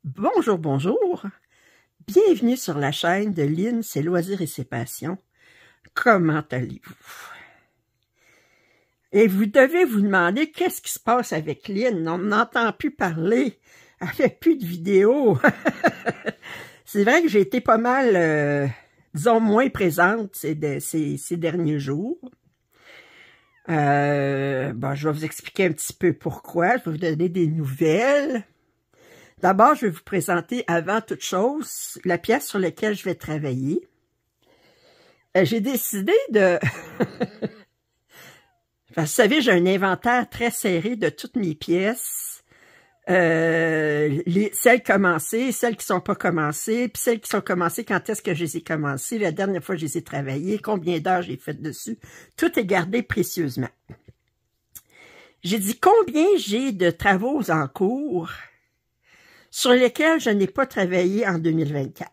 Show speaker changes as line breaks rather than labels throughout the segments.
Bonjour, bonjour. Bienvenue sur la chaîne de Lynn, ses loisirs et ses passions. Comment allez-vous? Et vous devez vous demander qu'est-ce qui se passe avec Lynn. On n'entend plus parler. Elle fait plus de vidéos. C'est vrai que j'ai été pas mal, disons, moins présente ces derniers jours. Je vais vous expliquer un petit peu pourquoi. Je vais vous donner des nouvelles. D'abord, je vais vous présenter, avant toute chose, la pièce sur laquelle je vais travailler. J'ai décidé de... Vous savez, j'ai un inventaire très serré de toutes mes pièces. Celles commencées, celles qui sont pas commencées, puis celles qui sont commencées, quand est-ce que je les ai commencées, la dernière fois que je les ai travaillées, combien d'heures j'ai fait dessus. Tout est gardé précieusement. J'ai dit combien j'ai de travaux en cours sur lesquels je n'ai pas travaillé en 2024.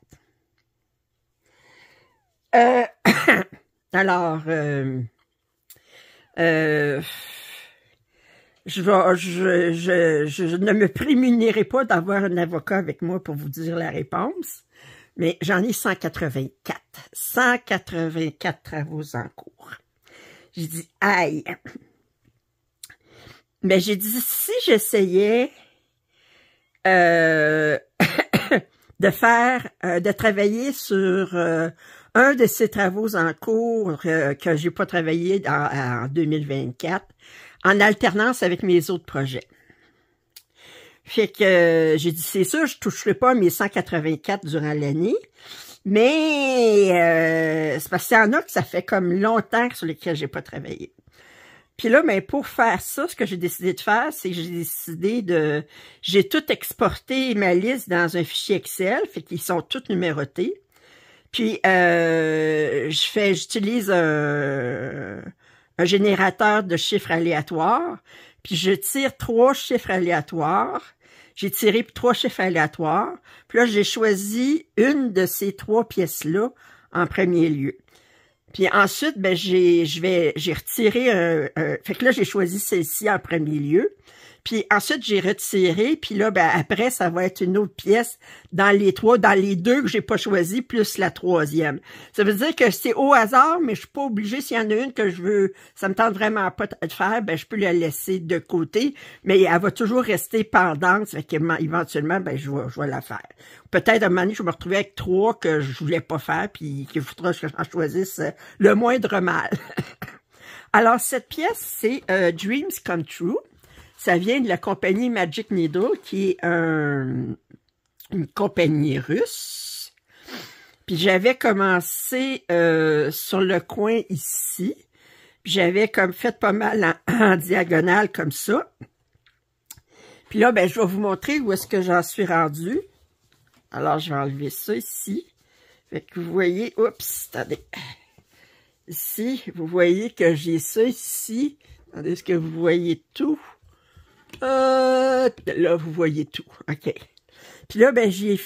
Je ne me prémunirai pas d'avoir un avocat avec moi pour vous dire la réponse, mais j'en ai 184. 184 travaux en cours. J'ai dit, aïe! Mais j'ai dit, si j'essayais de travailler sur un de ces travaux en cours que j'ai pas travaillé en 2024, en alternance avec mes autres projets. Fait que j'ai dit, c'est sûr, je toucherai pas mes 184 durant l'année, mais c'est parce qu'il y en a que ça fait comme longtemps sur lesquels j'ai pas travaillé. Puis là, ben, pour faire ça, ce que j'ai décidé de faire, c'est que j'ai tout exporté ma liste dans un fichier Excel, fait qu'ils sont tous numérotés. Puis, j'utilise un générateur de chiffres aléatoires, puis je tire 3 chiffres aléatoires. J'ai tiré 3 chiffres aléatoires, puis là, j'ai choisi une de ces 3 pièces-là en premier lieu. Puis ensuite, ben j'ai retiré fait que là, j'ai choisi celle-ci en premier lieu. Puis ensuite, j'ai retiré, puis là, ben après, ça va être une autre pièce dans les 2 que j'ai pas choisi, plus la 3e. Ça veut dire que c'est au hasard, mais je suis pas obligée. S'il y en a une que je veux, ça me tente vraiment pas de faire, ben je peux la laisser de côté, mais elle va toujours rester pendante, fait qu'éventuellement, ben je vais la faire. Peut-être à un moment donné, je vais me retrouver avec 3 que je voulais pas faire, puis qu'il faudra que j'en choisisse le moindre mal. Alors, cette pièce, c'est Dreams Come True. Ça vient de la compagnie Magic Needle, qui est une compagnie russe. Puis j'avais commencé sur le coin ici. J'avais comme fait pas mal en diagonale comme ça. Puis là, ben, je vais vous montrer où est-ce que j'en suis rendue. Alors, je vais enlever ça ici. Fait que vous voyez, oups, attendez. Ici, vous voyez que j'ai ça ici. Attendez, est-ce que vous voyez tout? Là, vous voyez tout. OK. Puis là, ben, j'ai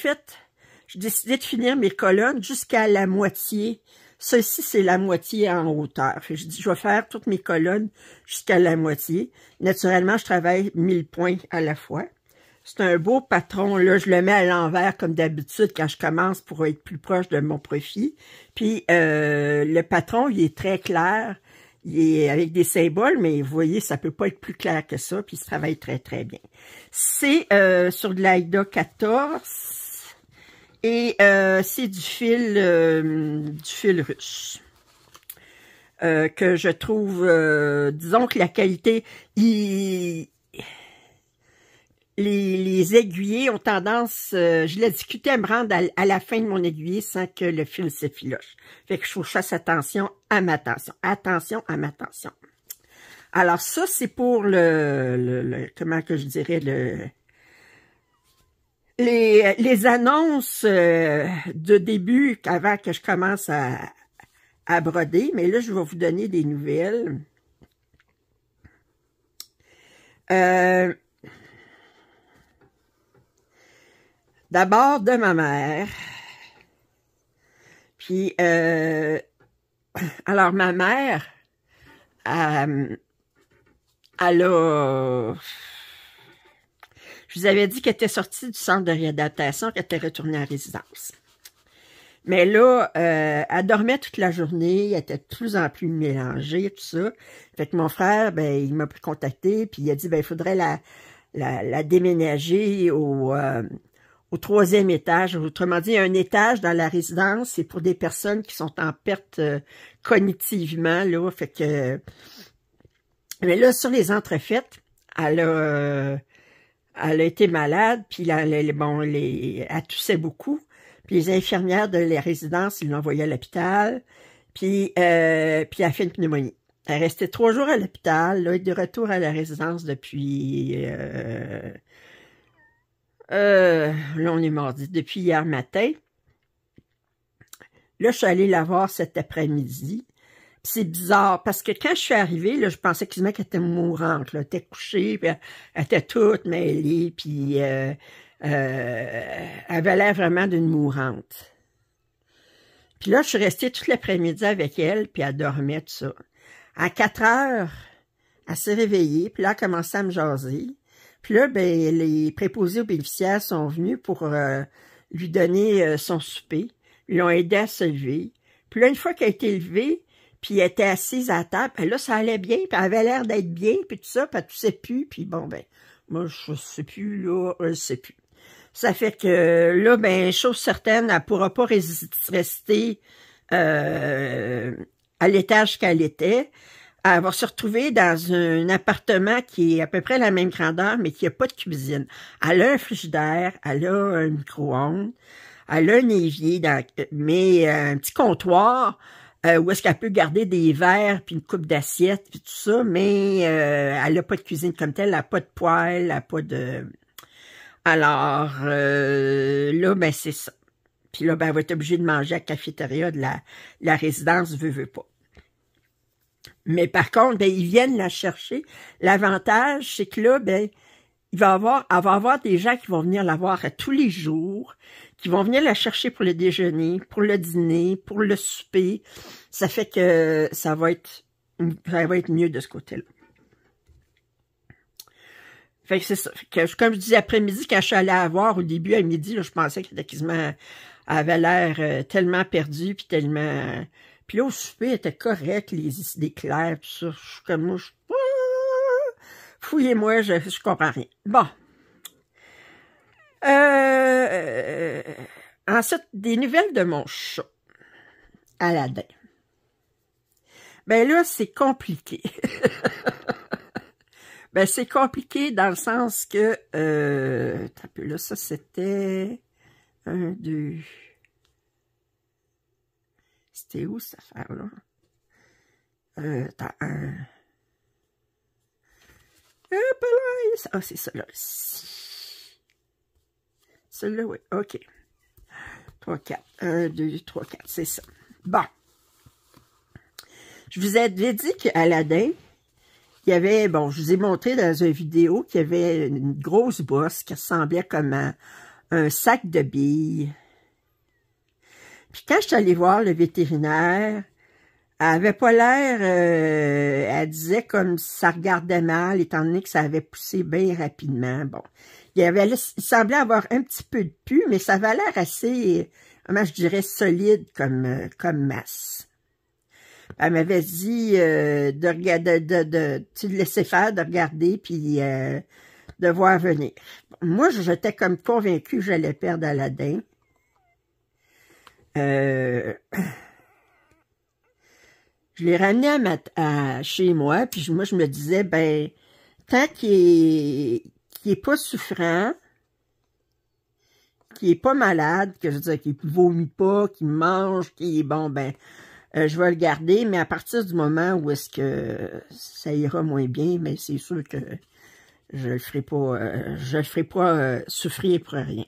décidé de finir mes colonnes jusqu'à la moitié. Ça ici, c'est la moitié en hauteur. Fait que je dis, je vais faire toutes mes colonnes jusqu'à la moitié. Naturellement, je travaille 1000 points à la fois. C'est un beau patron. Là, je le mets à l'envers comme d'habitude quand je commence pour être plus proche de mon profil. Puis, le patron, il est très clair. Il est avec des symboles, mais vous voyez, ça peut pas être plus clair que ça, puis il se travaille très, très bien. C'est sur de l'AIDA 14 et c'est du fil russe. Que je trouve, disons que la qualité, les aiguillés ont tendance, je l'ai discuté à me rendre à la fin de mon aiguillé sans que le fil s'effiloche. Fait que je faut que je fasse attention à ma tension. Attention à ma tension. Alors ça, c'est pour comment que je dirais, les annonces de début avant que je commence à broder. Mais là, je vais vous donner des nouvelles. D'abord de ma mère. Puis, alors ma mère, elle a... Je vous avais dit qu'elle était sortie du centre de réadaptation, qu'elle était retournée en résidence. Mais là, elle dormait toute la journée, elle était de plus en plus mélangée, tout ça. Fait que mon frère, ben, il m'a contacté, puis il a dit, ben, il faudrait la déménager au 3e étage. Autrement dit, un étage dans la résidence, c'est pour des personnes qui sont en perte cognitivement, là. Fait que... Mais là, sur les entrefaites, elle a été malade, puis elle toussait beaucoup. Puis les infirmières de la résidence, ils l'ont envoyée à l'hôpital. Puis elle a fait une pneumonie. Elle est restée 3 jours à l'hôpital, là, est de retour à la résidence depuis... là, on est mardi, depuis hier matin. Là, je suis allée la voir cet après-midi. C'est bizarre, parce que quand je suis arrivée, là, je pensais qu'elle était mourante, là. Elle était couchée, puis elle était toute mêlée, puis... elle avait l'air vraiment d'une mourante. Puis là, je suis restée toute l'après-midi avec elle, puis elle dormait, tout ça. À 4 heures, elle s'est réveillée, puis là, elle a commencé à me jaser. Puis là, ben, les préposés aux bénéficiaires sont venus pour lui donner son souper. Ils l'ont aidé à se lever. Puis là, une fois qu'elle a été levée, puis elle était assise à la table, puis là, ça allait bien, puis elle avait l'air d'être bien, puis tout ça, puis elle toussait plus, puis bon, ben, moi, je sais plus, là, je sais plus. Ça fait que là, ben, chose certaine, elle pourra pas rester à l'étage qu'elle était. Elle va se retrouver dans un appartement qui est à peu près la même grandeur, mais qui n'a pas de cuisine. Elle a un frigidaire, elle a un micro-ondes, elle a un évier, mais un petit comptoir où est-ce qu'elle peut garder des verres, puis une coupe d'assiettes, puis tout ça, mais elle n'a pas de cuisine comme telle, elle n'a pas de poêle, elle n'a pas de... Alors, là, ben, c'est ça. Puis là, ben, elle va être obligée de manger à la cafétéria de la résidence, veut pas. Mais par contre, ben, ils viennent la chercher. L'avantage, c'est que là, ben, elle va avoir des gens qui vont venir la voir tous les jours, qui vont venir la chercher pour le déjeuner, pour le dîner, pour le souper. Ça fait que ça va être mieux de ce côté-là. Fait que c'est ça. Fait que, comme je dis, après-midi, quand je suis allée la voir au début, à midi, là, je pensais qu'elle était quasiment... Elle avait l'air tellement perdue, puis tellement... Puis là, au souper, elle était correcte, les clairs, tout ça. Je suis comme moi, fouillez-moi, je comprends rien. Bon. Ensuite, des nouvelles de mon chat, Aladdin. Ben là, c'est compliqué. Ben, c'est compliqué dans le sens que... là, ça, c'était... 1, 2... C'était où, cette affaire-là? Attends, ah, c'est ça, là. Celui-là, oui, OK. 3, 4. 1, 2, 3, 4, c'est ça. Bon. Je vous avais dit qu'Aladin... Il y avait, bon, je vous ai montré dans une vidéo qu'il y avait une grosse bosse qui ressemblait comme un sac de billes. Puis quand je suis allée voir le vétérinaire, elle avait pas l'air, elle disait comme ça regardait mal, étant donné que ça avait poussé bien rapidement. Bon, il semblait avoir un petit peu de pu, mais ça avait l'air assez, comment je dirais, solide comme masse. Elle m'avait dit de regarder, de laisser faire, de regarder, puis de voir venir. Moi, j'étais comme convaincue que j'allais perdre Aladdin. Je l'ai ramené chez moi, puis moi, je me disais, ben, tant qu'il est pas souffrant, qu'il est pas malade, que je veux dire, qu'il vomit pas, qu'il mange, qu'il est bon, ben... je vais le garder, mais à partir du moment où est-ce que ça ira moins bien, mais c'est sûr que je le ferai pas, souffrir pour rien.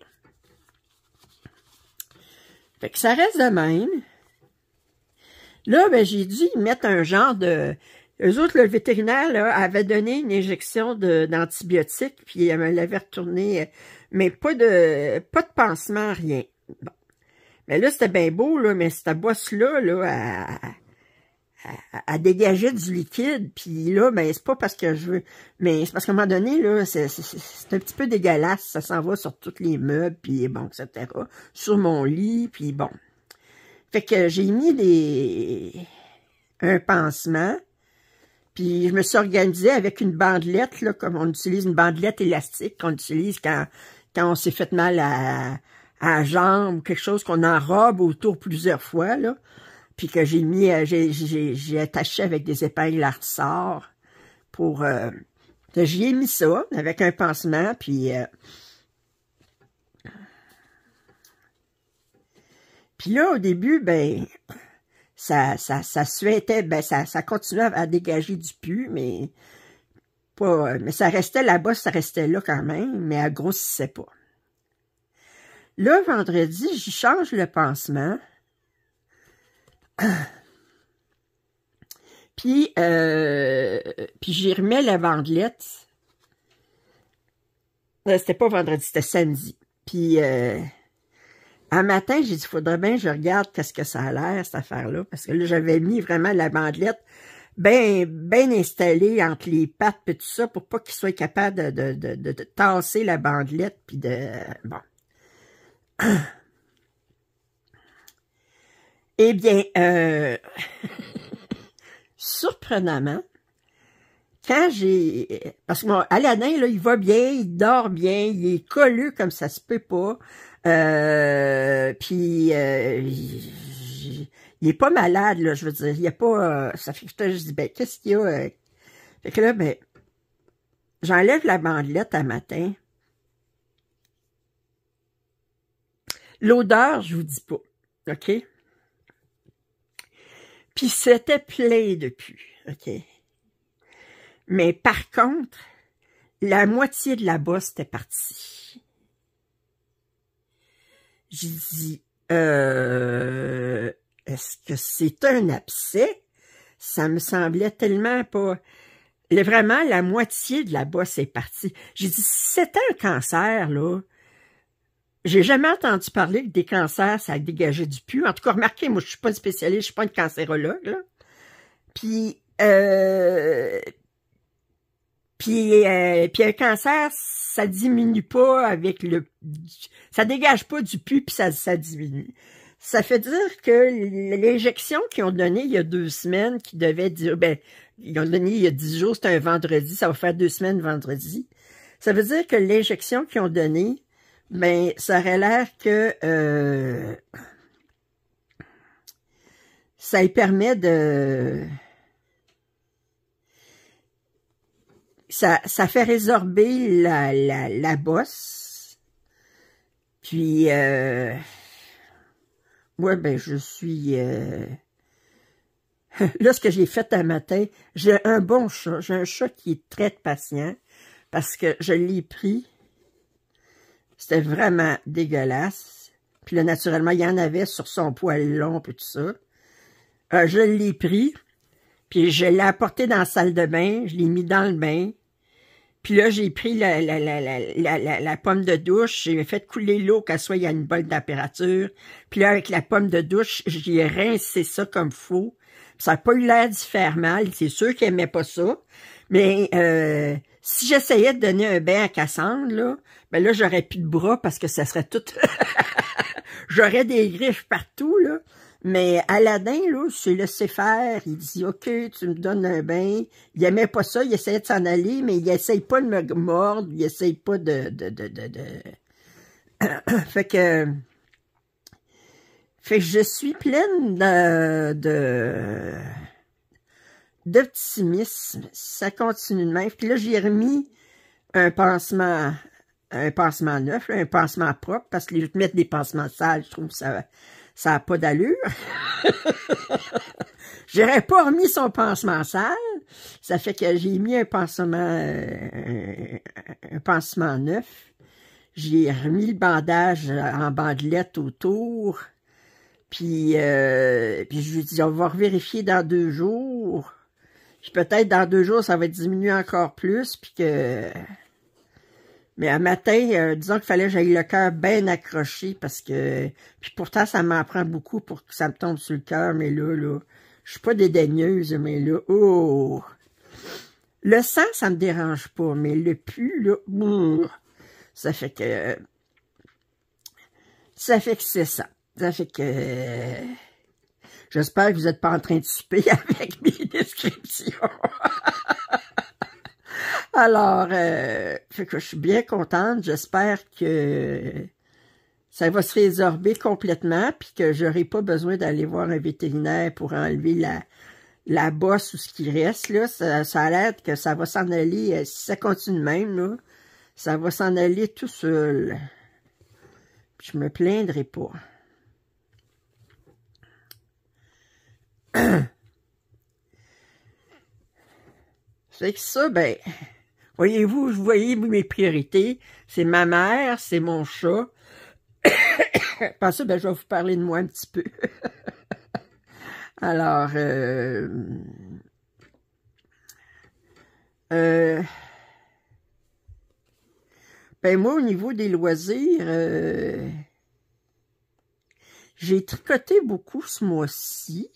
Fait que ça reste de même. Là, ben, j'ai dû y mettre un genre de... Eux autres, le vétérinaire, là, avait donné une injection d'antibiotiques, puis elle me l'avait retourné, mais pas de pansement, rien. Bon. Mais là, c'était bien beau, là, mais cette bosse-là, là, à dégager du liquide, puis là, ben, c'est pas parce que je veux, mais c'est parce qu'à un moment donné, là, c'est un petit peu dégueulasse, ça s'en va sur tous les meubles, puis bon, etc., sur mon lit, puis bon. Fait que j'ai mis un pansement, puis je me suis organisée avec une bandelette, là, comme on utilise une bandelette élastique qu'on utilise quand on s'est fait mal à la jambe, quelque chose qu'on enrobe autour plusieurs fois, là. Puis que j'ai mis, j'ai attaché avec des épingles à ressort pour, j'y ai mis ça avec un pansement, puis là, au début, ben, ça suintait, ben, ça continuait à dégager du pu, mais mais ça restait là-bas, ça restait là quand même, mais elle grossissait pas. Là, vendredi, j'y change le pansement. Puis j'y remets la bandelette. C'était pas vendredi, c'était samedi. Puis un matin, j'ai dit, faudrait bien que je regarde qu'est-ce que ça a l'air, cette affaire-là. Parce que là, j'avais mis vraiment la bandelette bien installée entre les pattes et tout ça pour pas qu'il soit capable de tasser la bandelette puis bon. Eh bien, surprenamment, quand parce que mon Aladdin, là, il va bien, il dort bien, il est collé comme ça se peut pas. Puis il est pas malade, là, je veux dire. Il y a pas. Ça fait que je dis, ben, qu'est-ce qu'il y a? Fait que là, ben, j'enlève la bandelette un matin. L'odeur, je vous dis pas. OK? Puis c'était plein de pu. OK? Mais par contre, la moitié de la bosse était partie. J'ai dit, est-ce que c'est un abcès? Ça me semblait tellement pas... Vraiment, la moitié de la bosse est partie. J'ai dit, si c'était un cancer, là, j'ai jamais entendu parler que des cancers, ça a dégagé du pu. En tout cas, remarquez, moi, je suis pas une spécialiste, je suis pas une cancérologue, là. Puis un cancer, ça diminue pas avec ça dégage pas du pu, puis ça diminue. Ça fait dire que l'injection qu'ils ont donnée il y a 2 semaines, qui devait dire, ben, ils ont donné il y a 10 jours, c'était un vendredi, ça va faire 2 semaines vendredi. Ça veut dire que l'injection qu'ils ont donnée, ben, ça aurait l'air que ça lui permet de... Ça fait résorber la bosse. Puis, ouais, ben, je suis... Là, ce que j'ai fait un matin, j'ai un bon chat. J'ai un chat qui est très patient parce que je l'ai pris. C'était vraiment dégueulasse. Puis là, naturellement, il y en avait sur son poil long et tout ça. Je l'ai pris. Puis je l'ai apporté dans la salle de bain. Je l'ai mis dans le bain. Puis là, j'ai pris la pomme de douche. J'ai fait couler l'eau qu'elle soit à une bonne température. Puis là, avec la pomme de douche, j'ai rincé ça comme faux. Ça n'a pas eu l'air d'y faire mal. C'est sûr qu'elle n'aimait pas ça. Mais si j'essayais de donner un bain à Cassandre, là, ben là, j'aurais plus de bras parce que ça serait tout... J'aurais des griffes partout, là. Mais Aladdin, là, s'est laissé faire. Il dit, OK, tu me donnes un bain. Il aimait pas ça. Il essayait de s'en aller, mais il essaye pas de me mordre. Il essaye pas de... Fait que je suis pleine d'optimisme. Ça continue de même. Puis là, j'ai remis un pansement neuf, un pansement propre, parce que mettre des pansements sales, je trouve que ça n'a pas d'allure. J'aurais pas remis son pansement sale. Ça fait que j'ai mis un pansement neuf. J'ai remis le bandage en bandelette autour. Puis je lui dis, on va revérifier dans 2 jours. Puis peut-être dans 2 jours, ça va diminuer encore plus. Puis que... Mais un matin, disons qu'il fallait que j'aille le cœur bien accroché parce que... Puis pourtant, ça m'en prend beaucoup pour que ça me tombe sur le cœur. Mais là, Je suis pas dédaigneuse, mais là, oh! Le sang, ça me dérange pas, mais le pu, là, ça fait que c'est ça. Ça fait que j'espère que vous n'êtes pas en train de souper avec mes descriptions. Alors, fait que je suis bien contente. J'espère que ça va se résorber complètement, puis que j'aurai pas besoin d'aller voir un vétérinaire pour enlever la bosse ou ce qui reste, là. Ça a l'air que ça va s'en aller, si ça continue de même, là, ça va s'en aller tout seul. Puis je me plaindrai pas. C'est que ça, ben, voyez-vous, vous voyez mes priorités. C'est ma mère, c'est mon chat. Par ça, ben, je vais vous parler de moi un petit peu. Alors, ben moi, au niveau des loisirs, j'ai tricoté beaucoup ce mois-ci.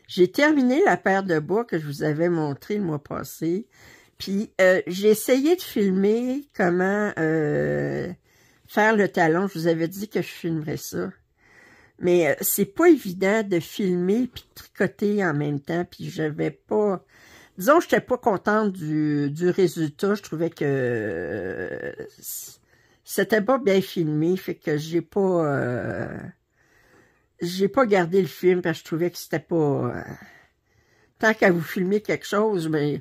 J'ai terminé la paire de bas que je vous avais montré le mois passé. Puis, j'ai essayé de filmer comment faire le talon. Je vous avais dit que je filmerais ça. Mais c'est pas évident de filmer puis de tricoter en même temps. Puis, j'avais pas... Disons, j'étais pas contente du résultat. Je trouvais que c'était pas bien filmé. Fait que j'ai pas gardé le film parce que je trouvais que c'était pas... tant qu'à vous filmer quelque chose, mais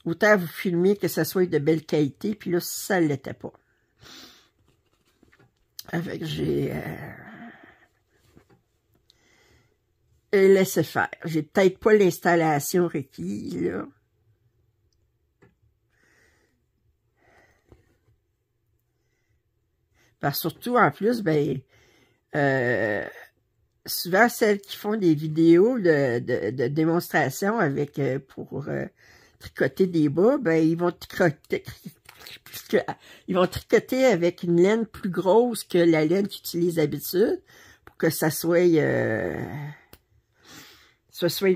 autant vous filmer que ça soit de belle qualité, puis là, ça l'était pas. Avec j'ai laissé faire. J'ai peut-être pas l'installation requise, là. Parce que surtout, en plus, ben... souvent, celles qui font des vidéos de démonstration avec pour tricoter des bas, ben ils vont tricoter avec une laine plus grosse que la laine qu'ils utilisent d'habitude pour que ça soit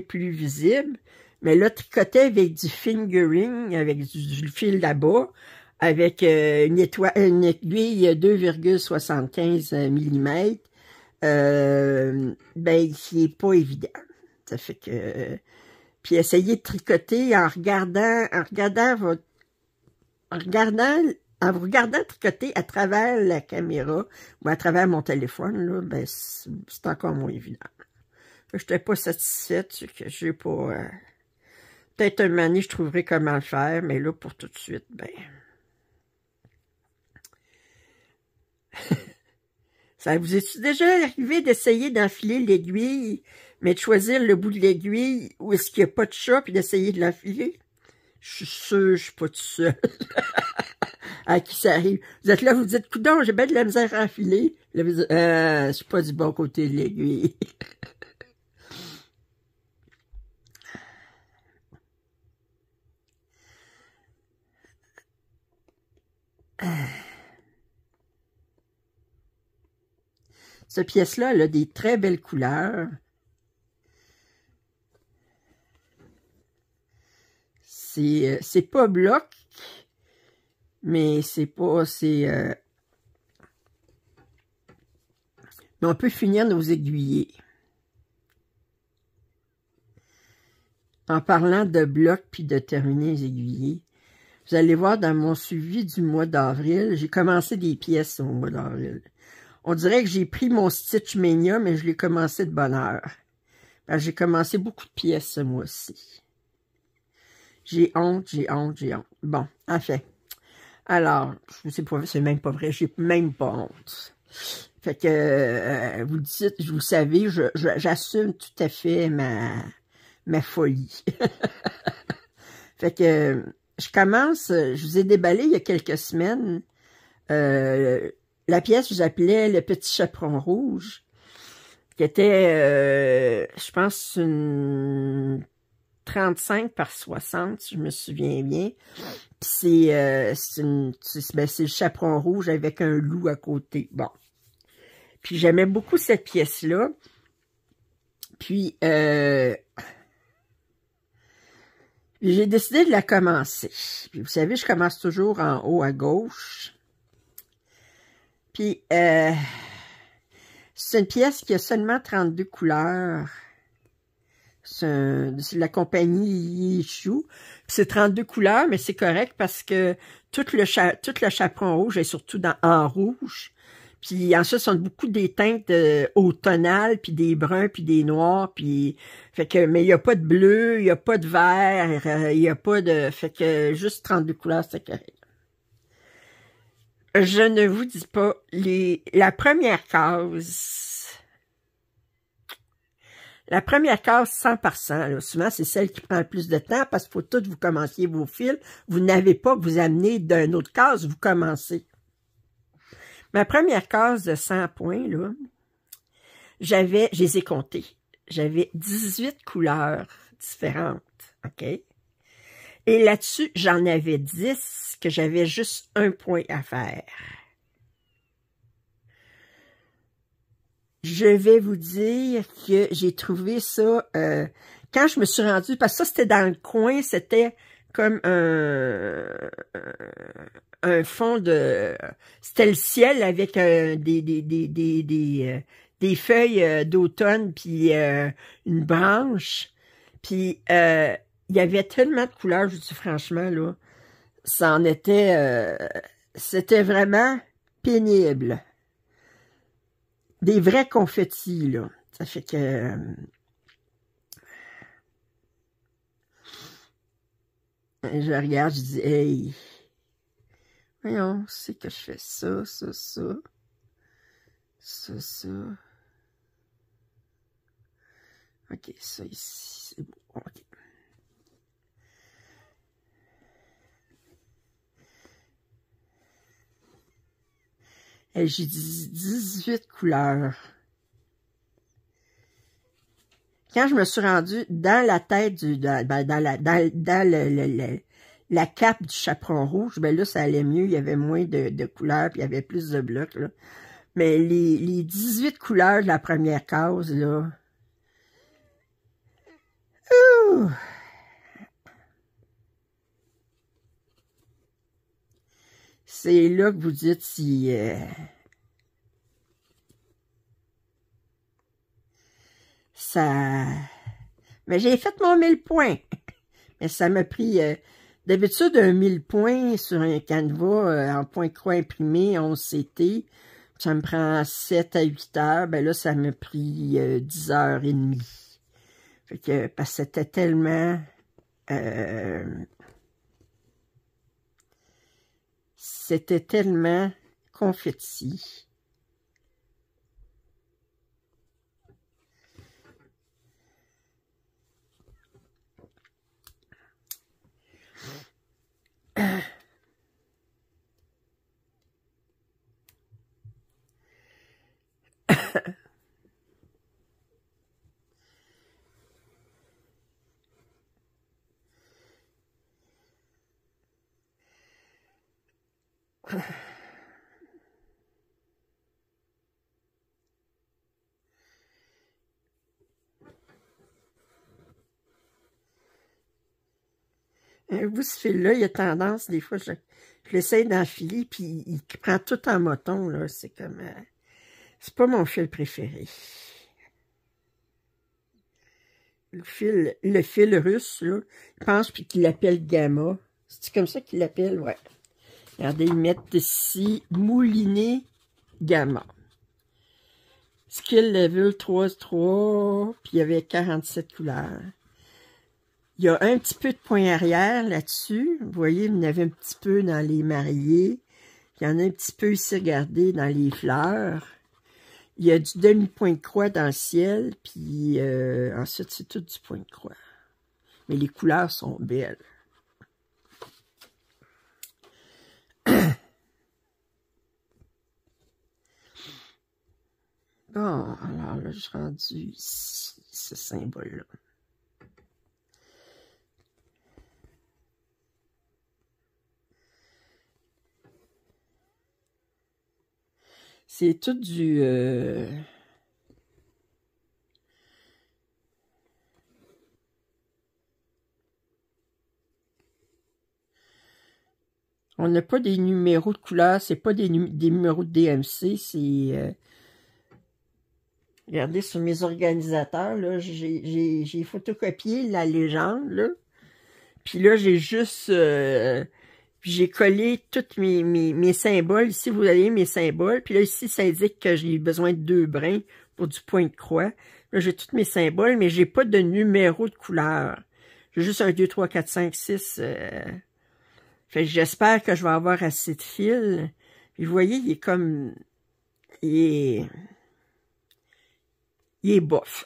plus visible. Mais là, tricoter avec du fingering, avec du fil là-bas, avec une aiguille 2,75 mm, ben, qui est pas évident. Ça fait que... Puis essayez de tricoter en vous regardant tricoter à travers la caméra ou à travers mon téléphone, là, ben, c'est encore moins évident. Je n'étais pas satisfaite, c'est que j'ai pas... peut-être un moment donné, je trouverai comment le faire, mais là, pour tout de suite, ben... Ça vous est-tu déjà arrivé d'essayer d'enfiler l'aiguille, mais de choisir le bout de l'aiguille où est-ce qu'il n'y a pas de chat, puis d'essayer de l'enfiler? Je suis sûre, je suis pas tout seul. À qui ça arrive? Vous êtes là, vous dites, coudonc, j'ai bien de la misère à enfiler. Là, vous dites, je suis pas du bon côté de l'aiguille. Cette pièce-là, elle a des très belles couleurs. C'est pas bloc, mais c'est pas... mais on peut finir nos aiguillés. En parlant de bloc puis de terminer les aiguillés, vous allez voir dans mon suivi du mois d'avril, j'ai commencé des pièces au mois d'avril. On dirait que j'ai pris mon Stitch Mania, mais je l'ai commencé de bonne heure. J'ai commencé beaucoup de pièces ce mois-ci. J'ai honte. Bon, enfin. Alors, je sais pas, c'est même pas vrai, j'ai même pas honte. Fait que, vous le dites, vous le savez, j'assume tout à fait ma folie. Fait que, je commence, je vous ai déballé il y a quelques semaines, la pièce que j'appelais Le Petit Chaperon Rouge, qui était, je pense, une 35 par 60, si je me souviens bien. Puis c'est le chaperon rouge avec un loup à côté. Bon. Puis j'aimais beaucoup cette pièce-là. Puis, j'ai décidé de la commencer. Puis, vous savez, je commence toujours en haut à gauche. Puis, c'est une pièce qui a seulement 32 couleurs. C'est la compagnie Yishu. C'est 32 couleurs, mais c'est correct parce que tout le chaperon rouge est surtout en rouge. Puis ensuite, ce sont beaucoup des teintes automnales, puis des bruns, puis des noirs, puis fait que mais il y a pas de bleu, il y a pas de vert, il y a pas de fait que juste 32 couleurs, c'est correct. Je ne vous dis pas la première case. La première case 100%, là, souvent c'est celle qui prend le plus de temps parce qu'il faut tout vous commenciez vos fils. Vous n'avez pas que vous amener d'une autre case, vous commencez. Ma première case de 100 points, là, je les ai comptées. J'avais 18 couleurs différentes, OK? Et là-dessus, j'en avais 10 que j'avais juste un point à faire. Je vais vous dire que j'ai trouvé ça, quand je me suis rendue, parce que ça, c'était dans le coin, c'était comme un fond de... C'était le ciel avec des feuilles d'automne, puis une branche. Puis il y avait tellement de couleurs, je vous dis franchement, là, ça en était... c'était vraiment pénible. Des vrais confettis, là. Ça fait que... je regarde, je dis, hey, voyons, c'est que je fais ça, ça, ça, ça, ça. OK, ça ici, c'est bon, OK. Et j'ai dit 18 couleurs. Quand je me suis rendue dans la tête dans la cape du chaperon rouge, ben là, ça allait mieux. Il y avait moins de couleurs, puis il y avait plus de blocs, là. Mais les 18 couleurs de la première case, là... Ouh! C'est là que vous dites si... ça... Mais j'ai fait mon 1000 points. Mais ça m'a pris... d'habitude, un 1000 points sur un canevas en point croix imprimé, 11 CT, ça me prend 7 à 8 heures. Ben là, ça m'a pris 10 heures et demie. Fait que, parce que c'était tellement... c'était tellement confetti. Un bout de ce fil-là, il y a tendance, des fois, je l'essaye d'enfiler, puis il prend tout en moton, là. C'est comme... c'est pas mon fil préféré. Le fil russe, là, je pense puis qu'il l'appelle Gamma. C'est comme ça qu'il l'appelle, ouais. Regardez, ils mettent ici mouliné Gamma. Skill level 3, puis il y avait 47 couleurs. Il y a un petit peu de point arrière là-dessus. Vous voyez, il y en avait un petit peu dans les mariés. Il y en a un petit peu ici, regardez, dans les fleurs. Il y a du demi-point de croix dans le ciel, puis ensuite, c'est tout du point de croix. Mais les couleurs sont belles. Bon, alors là, je suis rendu ici, ce symbole-là. C'est tout du... On n'a pas des numéros de couleur, c'est pas des numéros de DMC, c'est... regardez sur mes organisateurs, là, j'ai photocopié la légende, là. Puis là, j'ai juste... puis j'ai collé tous mes symboles. Ici, vous voyez mes symboles. Puis là, ici, ça indique que j'ai besoin de 2 brins pour du point de croix. Là, j'ai tous mes symboles, mais j'ai pas de numéro de couleur. J'ai juste un 2, 3, 4, 5, 6. Fait que j'espère que je vais avoir assez de fils. Puis vous voyez, il est comme... Il est bof.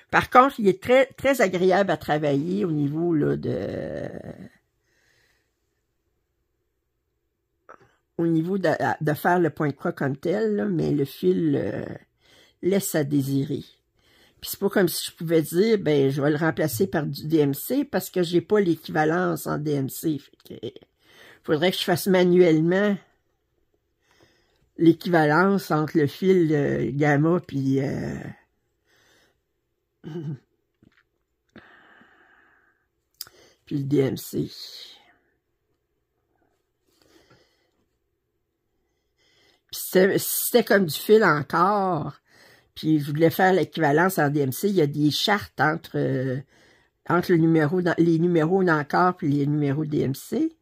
Par contre, il est très, très agréable à travailler au niveau là, de faire le point de croix comme tel, là, mais le fil laisse à désirer. Puis c'est pas comme si je pouvais dire, ben, je vais le remplacer par du DMC parce que j'ai pas l'équivalence en DMC. Fait que, faudrait que je fasse manuellement l'équivalence entre le fil gamma puis puis le DMC. Puis si c'était comme du fil encore, puis je voulais faire l'équivalence en DMC, il y a des chartes entre les numéros d'encore puis les numéros DMC.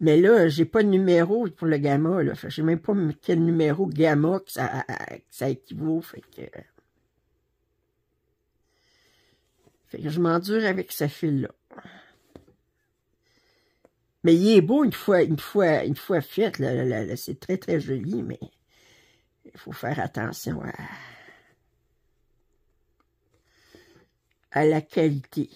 Mais là, j'ai pas de numéro pour le gamma, là. Je sais même pas quel numéro gamma que ça équivaut. Fait que je m'endure avec ce fil-là. Mais il est beau une fois fait, là, c'est très, très joli, mais il faut faire attention à la qualité.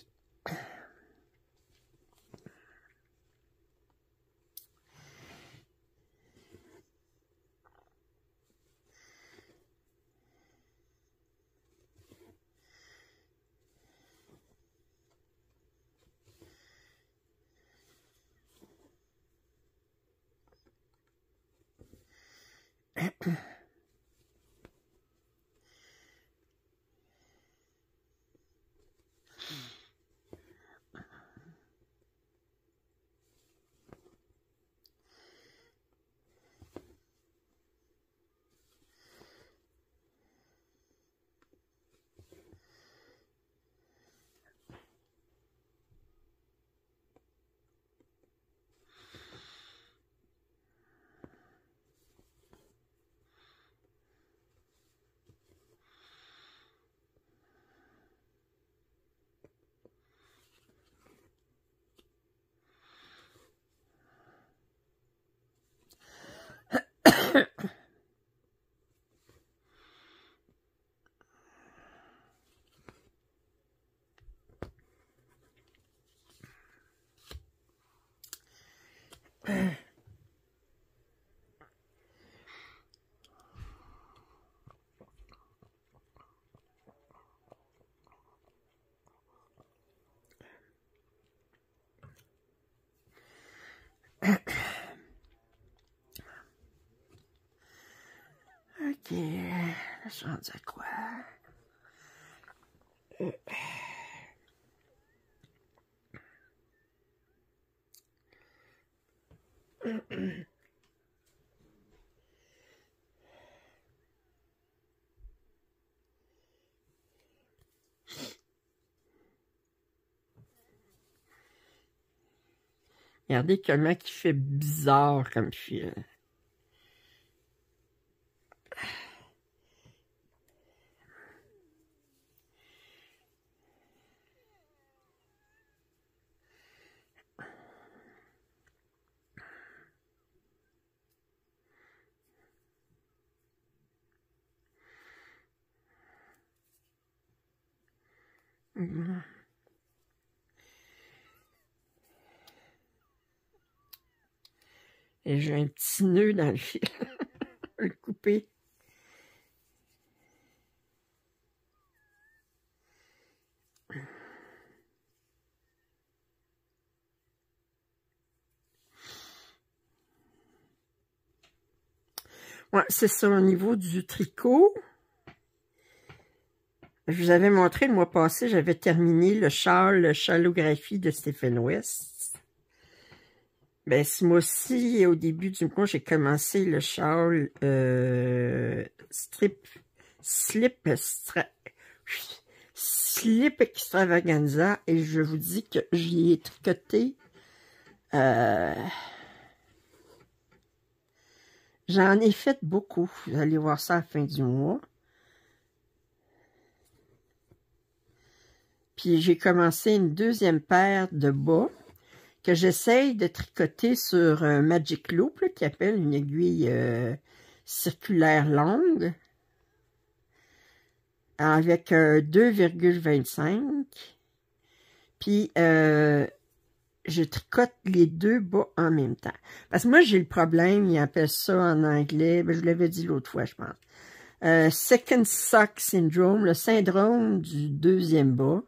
OK, là, je suis rendu à quoi? Regardez comment il fait bizarre comme fil. Et j'ai un petit nœud dans le fil. Je vais le couper. Ouais, c'est ça au niveau du tricot. Je vous avais montré le mois passé, j'avais terminé le châle chalographie de Stephen West. Ben, ce mois-ci, au début du mois, j'ai commencé le châle slip extravaganza et je vous dis que j'y ai tricoté. J'en ai fait beaucoup. Vous allez voir ça à la fin du mois. Puis j'ai commencé une deuxième paire de bas que j'essaye de tricoter sur un Magic Loop, là, qui appelle une aiguille circulaire longue, avec 2,25. Puis je tricote les deux bas en même temps. Parce que moi, j'ai le problème, ils appellent ça en anglais, ben, je l'avais dit l'autre fois, je pense. Second Sock Syndrome, le syndrome du deuxième bas.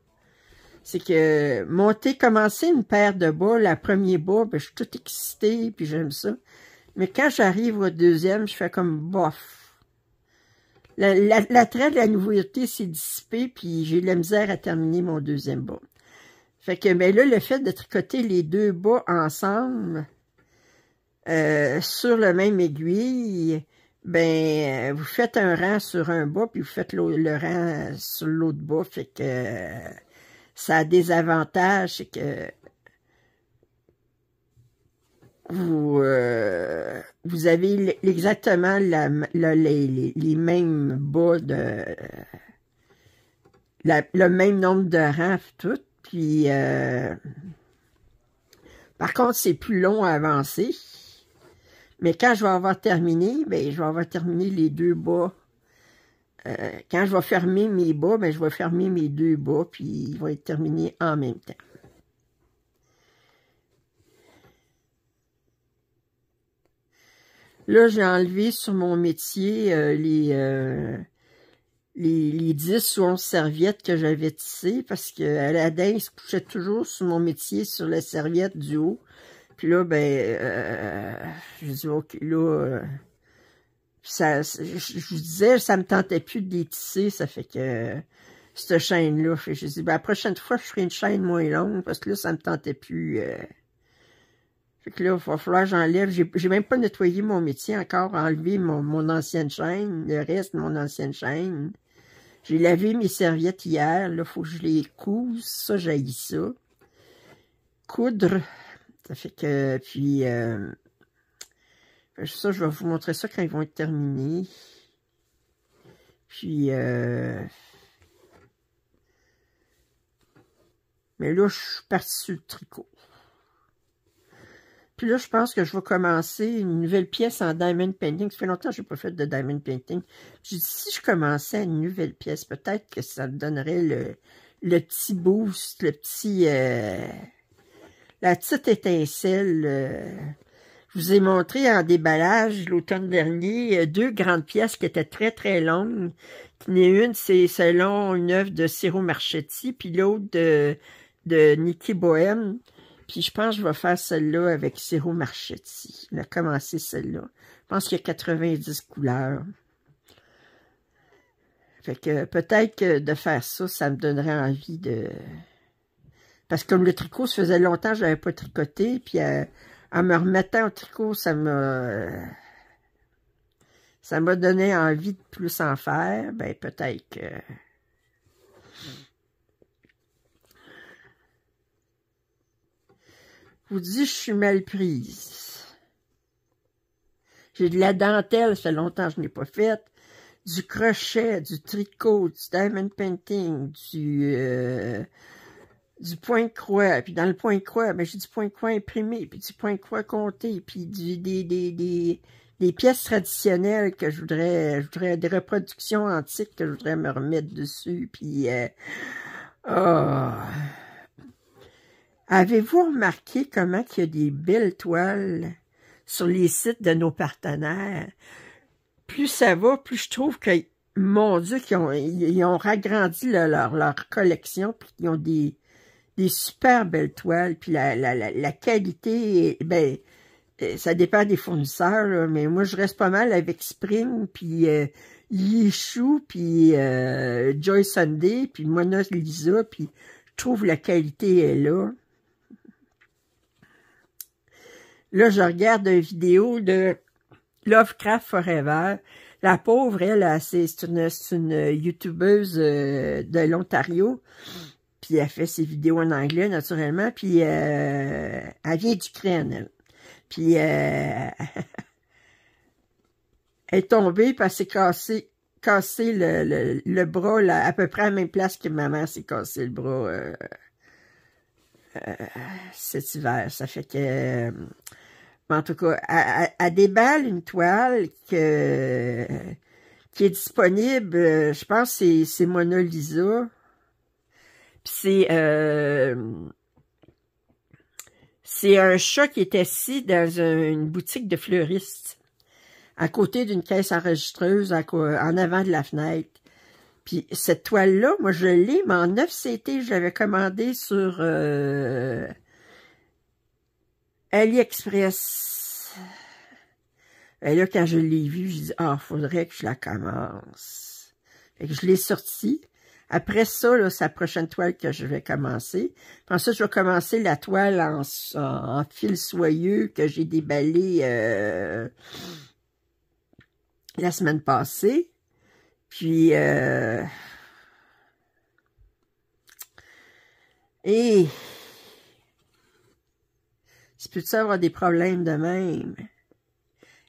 C'est que commencer une paire de bas, la première bas, ben, je suis toute excitée, puis j'aime ça. Mais quand j'arrive au deuxième, je fais comme bof. L'attrait de la nouveauté s'est dissipé, puis j'ai de la misère à terminer mon deuxième bas. Fait que, ben là, le fait de tricoter les deux bas ensemble, sur le même aiguille, ben, vous faites un rang sur un bas, puis vous faites le rang sur l'autre bas, fait que ça a des avantages, c'est que vous avez exactement les mêmes bas le même nombre de rangs, tout. Puis, par contre, c'est plus long à avancer. Mais quand je vais avoir terminé, ben, je vais avoir terminé les deux bas. Quand je vais fermer mes bas, ben, je vais fermer mes deux bas, puis ils vont être terminés en même temps. Là, j'ai enlevé sur mon métier les 10 ou 11 serviettes que j'avais tissées, parce que Aladdin se couchait toujours sur mon métier, sur la serviette du haut. Puis là, ben, je dis, OK, là, je vous disais, ça me tentait plus de les tisser, ça fait que cette chaîne-là, je dis, ben, la prochaine fois, je ferai une chaîne moins longue, parce que là, ça me tentait plus. Fait que là, il va falloir que j'enlève. J'ai même pas nettoyé mon métier encore, enlevé mon ancienne chaîne, le reste de mon ancienne chaîne. J'ai lavé mes serviettes hier, là, faut que je les couse, ça, j'haïs ça. Coudre, ça fait que, puis, ça, je vais vous montrer ça quand ils vont être terminés. Puis, mais là, je suis partie sur le tricot. Puis là, je pense que je vais commencer une nouvelle pièce en diamond painting. Ça fait longtemps que je n'ai pas fait de diamond painting. J'ai dit, si je commençais une nouvelle pièce, peut-être que ça me donnerait le petit boost, le petit... la petite étincelle. Je vous ai montré en déballage l'automne dernier 2 grandes pièces qui étaient très, très longues. Une, c'est selon une œuvre de Ciro Marchetti, puis l'autre de Niki Bohem. Puis je pense que je vais faire celle-là avec Ciro Marchetti. On a commencé celle-là. Je pense qu'il y a 90 couleurs. Fait que peut-être que de faire ça, ça me donnerait envie de... Parce que comme le tricot, ça faisait longtemps que je n'avais pas tricoté, puis en me remettant au tricot, ça m'a donné envie de plus en faire. Ben peut-être que... Je vous dis, je suis mal prise. J'ai de la dentelle, ça fait longtemps que je n'ai pas fait. Du crochet, du tricot, du diamond painting, du point-croix. Puis dans le point-croix, ben, j'ai du point-croix imprimé, puis du point-croix compté, puis des pièces traditionnelles que je voudrais des reproductions antiques que je voudrais me remettre dessus. Puis, avez-vous remarqué comment il y a des belles toiles sur les sites de nos partenaires? Plus ça va, plus je trouve que, mon Dieu, ils ont ragrandi leur collection, puis ils ont des super belles toiles, puis la qualité, ben, ça dépend des fournisseurs, là, mais moi, je reste pas mal avec Spring, puis Yishu, puis Joy Sunday, puis Mona Lisa, puis je trouve la qualité est là. Là, je regarde une vidéo de Lovecraft Forever. La pauvre, c'est une YouTubeuse de l'Ontario. Puis elle fait ses vidéos en anglais, naturellement. Puis elle vient d'Ukraine, elle. Puis elle est tombée, puis elle s'est cassé le bras, là, à peu près à la même place que ma mère s'est cassé le bras cet hiver. Ça fait que... en tout cas, elle déballe une toile qui est disponible, je pense que c'est Mona Lisa. Puis c'est un chat qui est assis dans une boutique de fleuristes, à côté d'une caisse enregistreuse, en avant de la fenêtre. Puis cette toile-là, moi je l'ai, mais en 9 CT, je l'avais commandée sur AliExpress. Et là, quand je l'ai vue, j'ai dit, ah, faudrait que je la commence. Fait que je l'ai sortie. Après ça, là, c'est la prochaine toile que je vais commencer. Puis ensuite, je vais commencer la toile en fil soyeux que j'ai déballé la semaine passée. Puis, et tu peux-tu avoir des problèmes de même?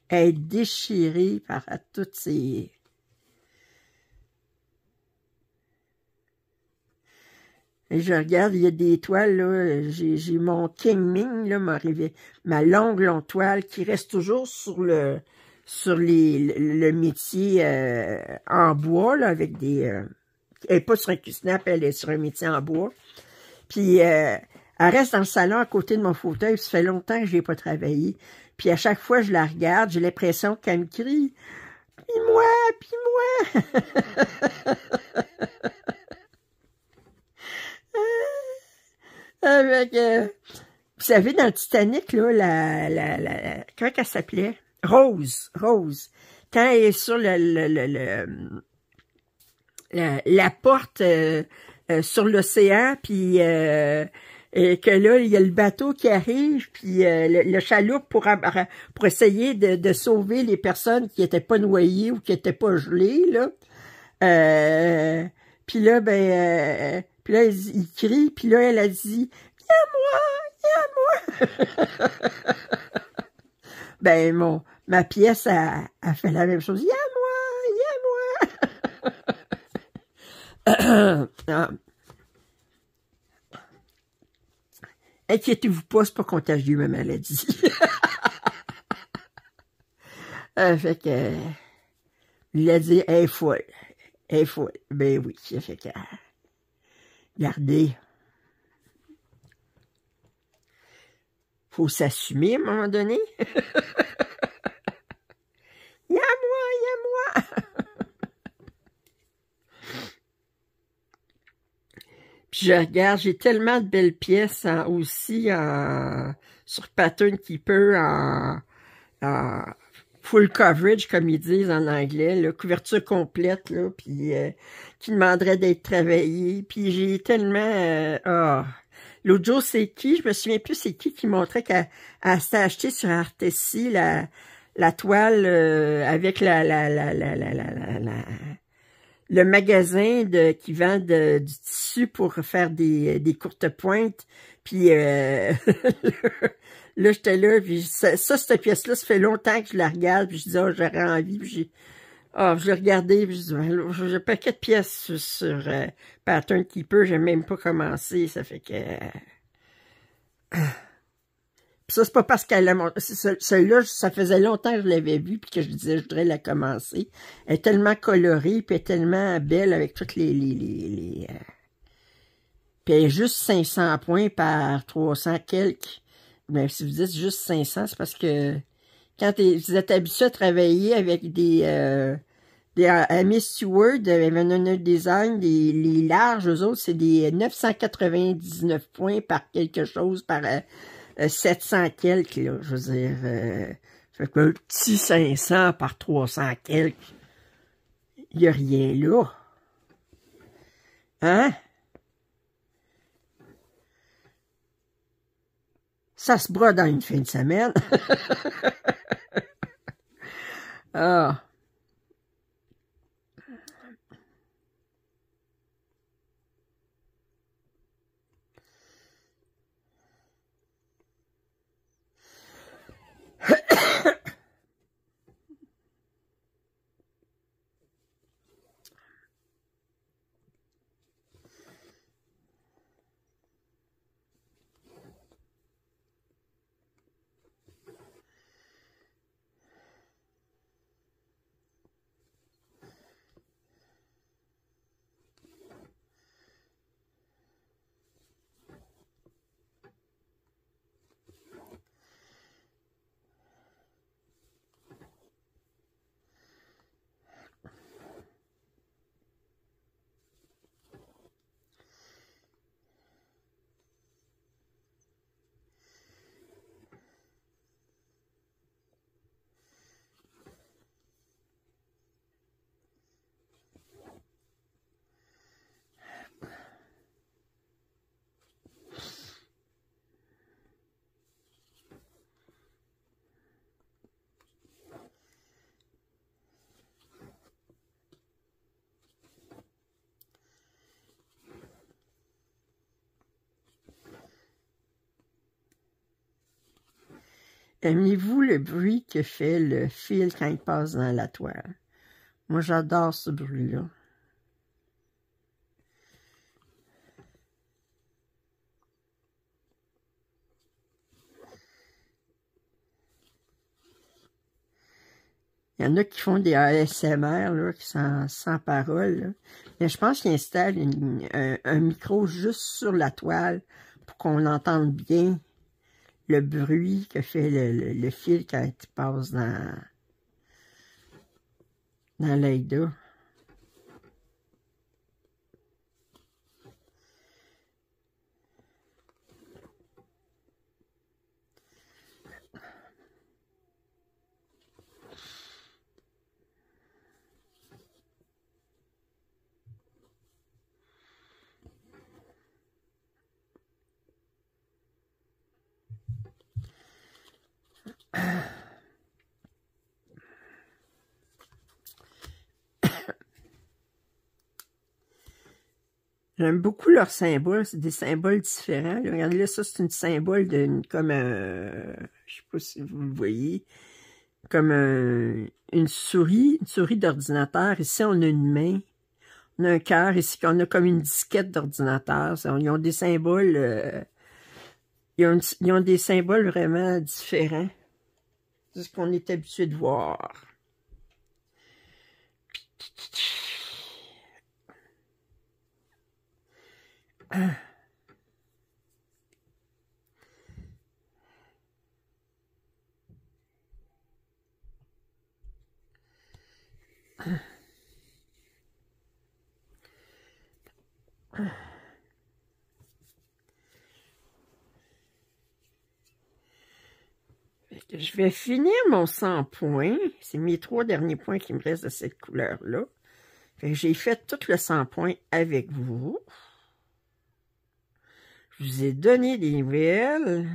Être déchiré par toutes ces... Et je regarde, il y a des toiles, là, j'ai mon King Ming, là, ma longue toile qui reste toujours sur le métier en bois, là, avec des... elle n'est pas sur un Q-snap, elle est sur un métier en bois. Puis, elle reste dans le salon à côté de mon fauteuil, ça fait longtemps que je n'ai pas travaillé. Puis, à chaque fois que je la regarde, j'ai l'impression qu'elle me crie « Puis moi! Puis moi! » Avec, vous savez, dans le Titanic, là, comment elle s'appelait? Rose. Quand elle est sur la porte sur l'océan, puis et que là, il y a le bateau qui arrive, puis le chaloupe pour essayer de sauver les personnes qui étaient pas noyées ou qui étaient pas gelées, là. Puis là, puis là, il crie, puis là, elle a dit « Il y a moi! Ben, ma pièce a fait la même chose. « Il y a moi! Ah. Inquiétez-vous pas, c'est pas contagieux, ma maladie. » Fait que, il a dit « Elle est folle. Elle est folle. » Ben oui, ça fait que... Regardez, faut s'assumer à un moment donné. Il y a moi! Puis je regarde, j'ai tellement de belles pièces aussi sur Pattern Keeper en full coverage, comme ils disent en anglais, là, couverture complète, là, puis qui demanderait d'être travaillée. Puis j'ai tellement... L'autre jour, c'est qui? Je me souviens plus c'est qui montrait qu'elle s'est acheté sur Artecy la toile avec le magasin qui vend du tissu pour faire des courtes pointes. Puis là, j'étais là, puis cette pièce-là, ça fait longtemps que je la regarde, puis je dis, oh, j'aurais envie, puis je l'ai regardé, puis je dis, j'ai un paquet de pièces sur Pattern Keeper, j'ai même pas commencé, ça fait que... Puis ça, c'est pas parce qu'elle a montré... Celle-là, ça faisait longtemps que je l'avais vue, puis que je disais, je voudrais la commencer. Elle est tellement colorée, puis elle est tellement belle avec toutes Puis elle est juste 500 points par 300 quelques. Mais si vous dites juste 500, c'est parce que quand vous êtes habitué à travailler avec des Amy Stewart, Vanilla Design, les larges, eux autres, c'est des 999 points par quelque chose, par 700 quelques, là, je veux dire. Fait que un petit 500 par 300 quelques, il n'y a rien là. Hein? Ça se broie dans une fin de semaine. Ah. Aimez-vous le bruit que fait le fil quand il passe dans la toile? Moi, j'adore ce bruit-là. Il y en a qui font des ASMR, là, qui sont sans parole, là. Mais je pense qu'ils installent un micro juste sur la toile pour qu'on entende bien le bruit que fait le fil quand il passe dans l'AIDA. J'aime beaucoup leurs symboles, c'est des symboles différents. Là, regardez là, ça c'est une symbole comme je sais pas si vous le voyez, comme une souris d'ordinateur. Ici on a une main, on a un cœur, ici on a comme une disquette d'ordinateur. Ils ont des symboles, ils ont des symboles vraiment différents de ce qu'on est habitué de voir. Je vais finir mon 100 points. C'est mes 3 derniers points qui me restent de cette couleur-là. J'ai fait tout le 100 points avec vous. Je vous ai donné des nouvelles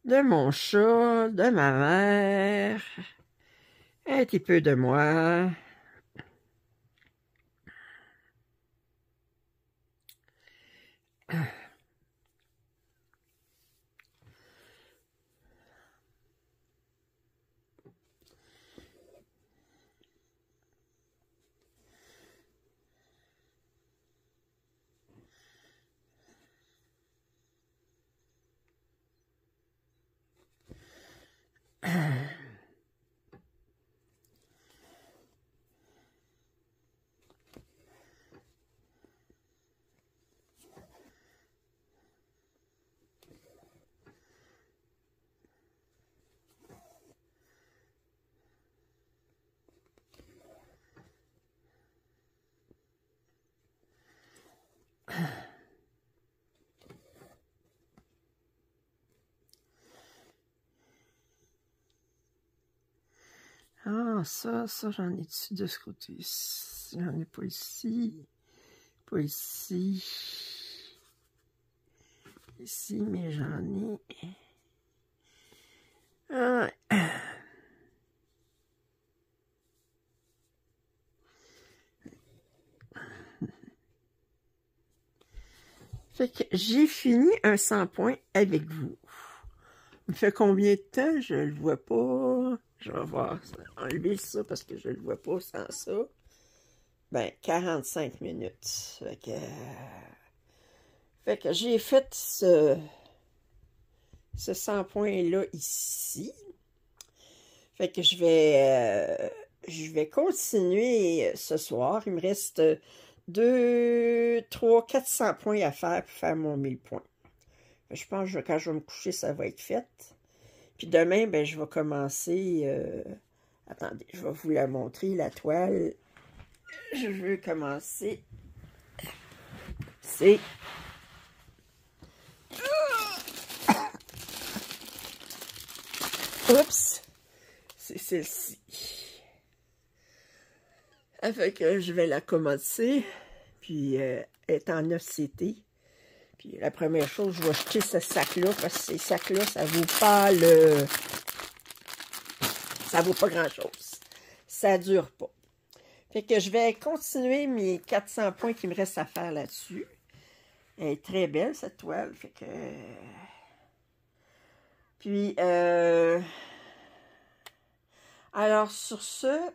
de mon chat, de ma mère, un petit peu de moi. Ah, ça, j'en ai dessus de ce côté-ci. J'en ai pas ici. Pas ici. ici, mais j'en ai... Ah. Fait que j'ai fini un 100 points avec vous. Il me fait combien de temps? Je le vois pas. Je vais voir. Enlever ça parce que je le vois pas sans ça. Ben, 45 minutes. Fait que j'ai fait ce 100 points-là ici. Fait que je vais continuer ce soir. Il me reste 2, 3, 400 points à faire pour faire mon 1000 points. Je pense que quand je vais me coucher, ça va être fait. Puis demain, ben, je vais commencer... attendez, je vais vous la montrer, la toile. Je veux commencer. C'est... Oups! C'est celle-ci. Fait que je vais la commencer. Puis, elle est en 9 CT. Puis, la première chose, je vais jeter ce sac-là. Parce que ces sacs-là, ça vaut pas le... Ça vaut pas grand-chose. Ça dure pas. Fait que je vais continuer mes 400 points qui me restent à faire là-dessus. Elle est très belle, cette toile. Fait que... Puis, alors, sur ce,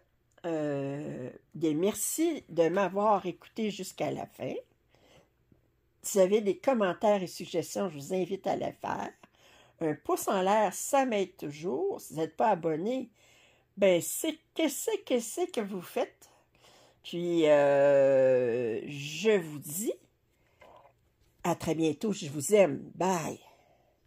merci de m'avoir écouté jusqu'à la fin. Si vous avez des commentaires et suggestions, je vous invite à les faire. Un pouce en l'air, ça m'aide toujours. Si vous n'êtes pas abonné, ben, qu'est-ce que vous faites? Puis, je vous dis à très bientôt. Je vous aime. Bye!